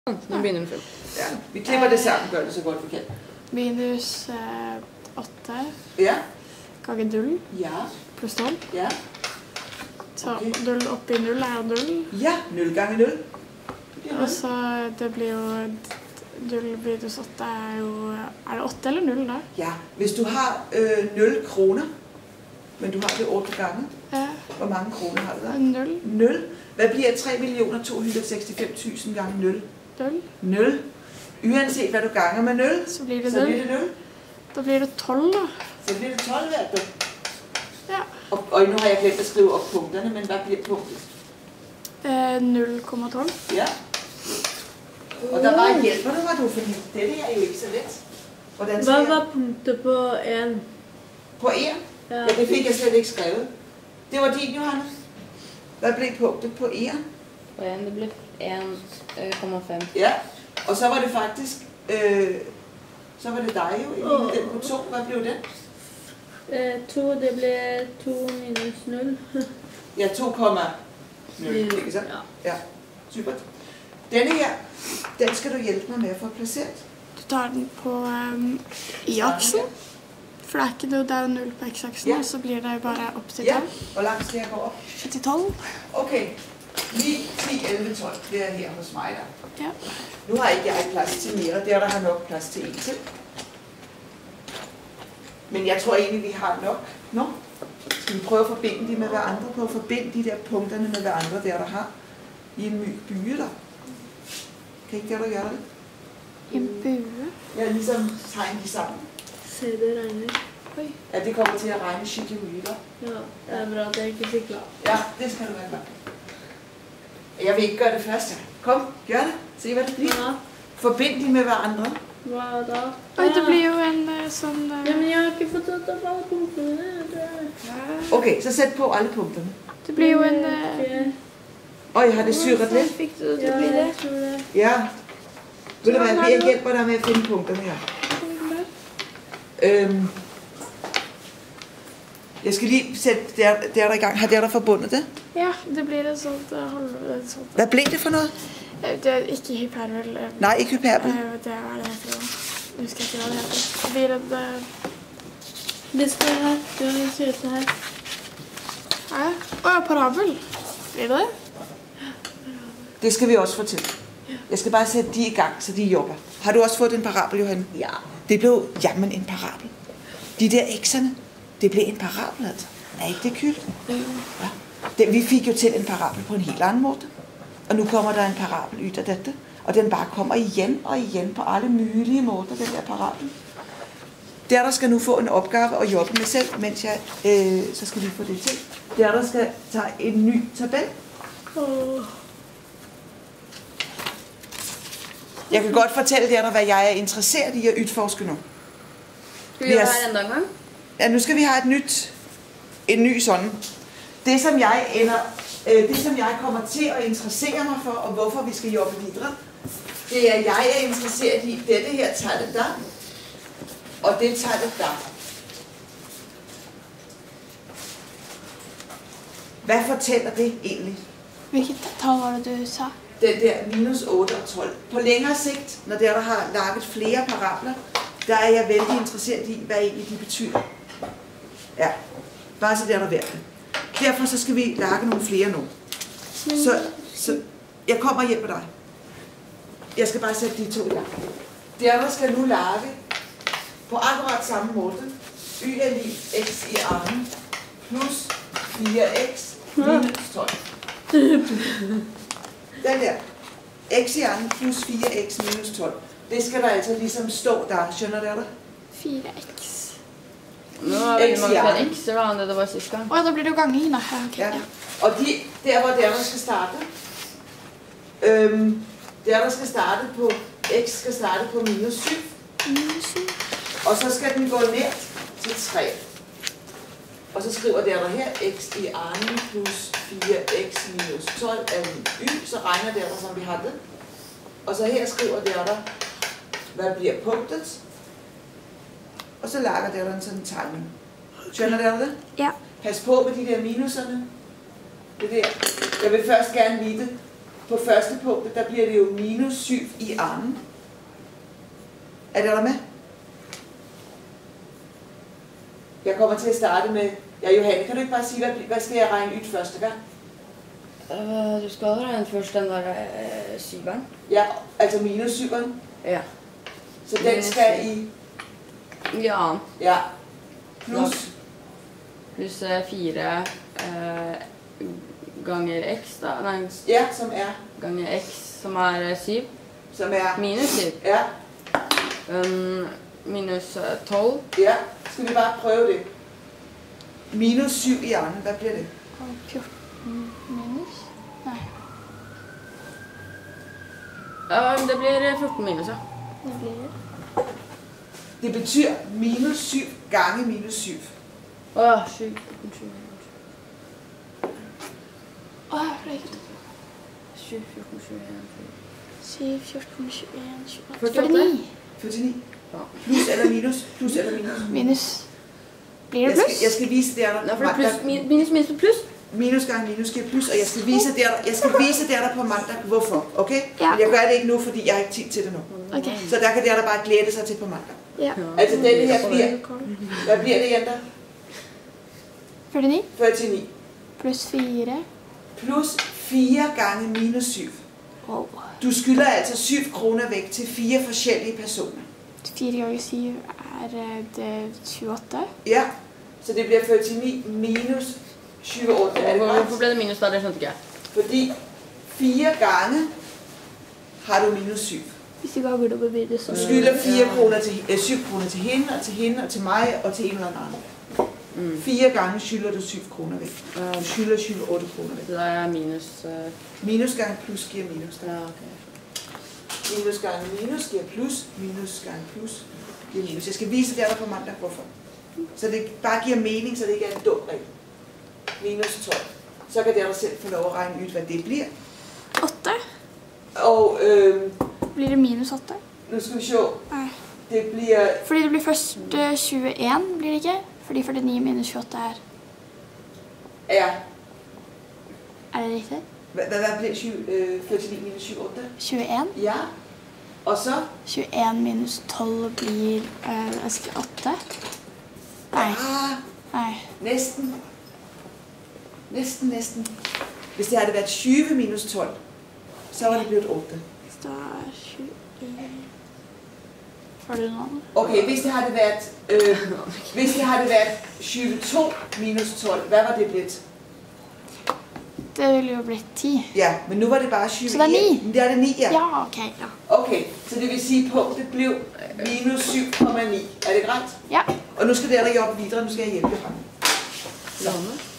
Nu begynner den fem. Ja, vi klipper det sammen, gør det så godt vi kan. Minus 8 Ja. ganger 0 Ja. pluss 12. Ja. Så Okay. 0 oppi 0 er jo 0. Ja, 0 gange 0. Det er 0. Og så det blir jo 0 minus 8 er jo... Er det 8 eller 0 da? Ja, hvis du har 0 kroner, men du har det 8 gange, Ja, hvor mange kroner har du der? 0. 0. Hvad bliver 3.265.000 gange 0? 0. 0. Uanset hvad du ganger med 0, Så bliver det så 0. bliver det 0. Da blir det 12 da. Så bliver det 12 hvert du. Ja. Og nu har jeg glemt at skrive op punkterne, men hvad bliver punktet? 0,12. Ja. Og der bare hjælper du mig, fordi det er jo ikke så let. Hvordan skal Hvad jeg? var punktet på N? På R? Ja, det fik jeg slet ikke skrevet. Det var din, Johannes. Hvad blev punktet på R? På N, det blev 1,5. Ja, og så var det faktisk, så var det dig jo, Eline, den på 2. Hvad blev den? 2, det blev 2 minus 0. Ja, 2,0, ikke sant? Ja. Ja, super. Denne her, den skal du hjælpe mig med at få placeret. Du tager den på i aksen. For det er ikke noe, det er jo 0 på x-aksen, Ja. og så blir det bare opp til Ja, 12. hvor langt skal jeg gå op? Til 12. Okay, 9, 10, 11, 12. Det er her hos mig der. Ja. Nu har ikke jeg plads til mere, der har nok plads til en til. Men jeg tror egentlig, vi har nok. Nå, skal vi prøve at forbinde de med hverandre? Prøve at forbinde de der punkterne med hverandre, der har i en myg bue der. Kan ikke der gøre det? En bue. Ja, ligesom tegne de sammen. Se, det regner. Oi. Ja, det kommer til at regne skikkelig mye der. Ja, det er bra at jeg ikke fikk klar. Ja, det skal du være klar. Jeg vil ikke gøre det først. Kom, gør det. Se hvad det bliver. Ja, Forbind de med hverandre. hva da? Oi, det blir jo en sånn... Ja, men jeg har ikke fått tatt opp alle punktene. Okay, så sæt på alle punkterne. Det blir jo en... Okay. Oj, har det syret lidt? Fikk du det Ja, blir jeg det? tror det. Ja. Ved du hvad, jeg hjælper dig med at finde punkterne her. Jeg skal lige sætte der i gang. Har der forbundet det? Ja, det blir et sånt sånt. Hvad blev det for noget? Det er ikke hypervel. Nej, ikke hyperbel. Det er det heter. Jeg husker ikke hva det heter. Det blir et... Det står her. Du har syret det her. Ja, parabel. Blir det det? Det skal vi også få til. Jeg skal bare sætte de i gang, så de jobber. Har du også fået en parabel, Johanne? Ja. Det blev jamen en parabel. De der x'erne, det blev en parabel altså. Er ikke det kylt? Ja. Vi fik jo til en parabel på en helt anden måde. Og nu kommer der en parabel ud af dette. Og den bare kommer igen og igen på alle mulige måder, den der parabel. Der skal nu få en opgave at jobbe med selv, mens jeg, så skal vi få det til. Der skal tage en ny tabel. Jeg kan godt fortælle jer, hvad jeg er interesseret i at udforske nu. Skal vi gjøre det her enda en gang? Ja, nu skal vi have en ny sådan. Det som jeg kommer til at interessere mig for, og hvorfor vi skal jobbe videre, det er, at jeg er interesseret i dette her tallet der, og det tallet der. Hvad fortæller det egentlig? Hvilket tal var det, du sa? Den der minus 8 og 12. På længere sigt, når der har laget flere parabler, der er jeg vældig interesseret i, hvad egentlig de betyder. Ja, bare så der er værd. Derfor så skal vi lage nogle flere nu. Så jeg kommer og hjælper dig. Jeg skal bare sætte de to i gang. Der skal nu lage på akkurat samme måde y er lig x i armen plus 4x minus 12. Den der. X i armen plus 4x minus 12. Det skal der altså ligesom stå der. Skjønner du det? 4x. Nå har vi mange flere x'er da, enn det var sist gang. Da blir det jo ganger, da. Ja, Ja. Og der hvor der skal starte. Der skal starte på x skal starte på minus 7. Og så skal den gå ned til 3. Og så skriver der her x i armen plus 4x minus 12 er y. Så regner der som vi har det. Og så her skriver der hvad bliver punktet. Og så lager der en sådan tegning. Skjønner der det? Ja. Pas på med de der minuserne. Det der. Jeg vil først gerne vide, på første punkt, der bliver det jo minus 7 i anden. Er det der med? Jeg kommer til at starte med, ja Johanne, kan du ikke bare sige, hvad skal jeg regne ud første gang? Du skal regne først den der 7'eren. Ja, altså minus 7'eren. Ja. Så den skal i, Ja. ja, plus, Plus 4 ganger x da. Nei, ja, som er, ganger x, som er 7. som er, Minus 7. ja, Minus 12. ja, skal vi bare prøve det. Minus 7 i anden, hvad bliver det? Og 14 minus? Nej, Det blir 14 minus, ja. det bliver det. Det betyder minus 7 gange minus 7. 7. Perfekt. 7, 14, 7, 7, 14, 21, 48. 49. 49. Ja. Plus eller minus? Plus eller minus? Minus. Bliver det plus? Jeg skal vise det der. Nå, for det er plus, minus plus. Minus gange minus giver plus, og jeg skal vise det der på mandag, hvorfor, okay? Ja. Men jeg gør det ikke nu, fordi jeg har ikke tid til det nu. Okay. Så der kan der bare glæde sig til på mandag. Ja. Altså denne her bliver, hvad bliver det, Jenter? 49 49. plus 4. Plus 4 gange minus 7. Wow. Du skylder altså 7 kroner væk til 4 forskellige personer. 4 ganger 7 er det 28. Ja, så det bliver 49 minus 28. Er det Hvorfor godt? ble det minus da? Det skjønte ikke jeg. Fordi 4 gange har du minus 7. Hvis du ganger det, blir det Du så. skylder 7 kroner til hende, og til hende, og til mig, og til en eller anden. 4 gange skylder du 7 kroner væk. Du skylder 8 kroner væk. Så da er minus... Minus gange plus giver minus. Ja, okay. Minus gange minus giver plus. Minus gange plus giver minus. Jeg skal vise det der på mandag, hvorfor. Så det bare giver mening, så det ikke er en dum regel. Minus 12. Så kan der selv få lov at regne ud, hvad det bliver. 8. Og Blir det minus 8? nu skal vi se. Nej. Det bliver... Fordi det blir først 21, blir det ikke? Fordi 49 minus 28 er... Ja. Er det rigtigt? Hvad bliver 49 minus 7, 8? 21. Ja. Og så? 21 minus 12 blir 8. Nej, Ah, nej. næsten. Næsten. Hvis det havde været 20 minus 12, så var det blevet 8. Så der er 21. Får du noget? Okay, hvis det havde været 22 minus 12, hvad var det blevet? Det ville jo blive 10. Ja, men nu var det bare 20. Så det er 9? Det er det 9, ja. Ja, okay, ja. Okay, så det vil sige, at punktet blev minus 7,9. Er det ret? Ja. Og nu skal der jobbe videre, nu skal jeg hjælpe ham. Landet.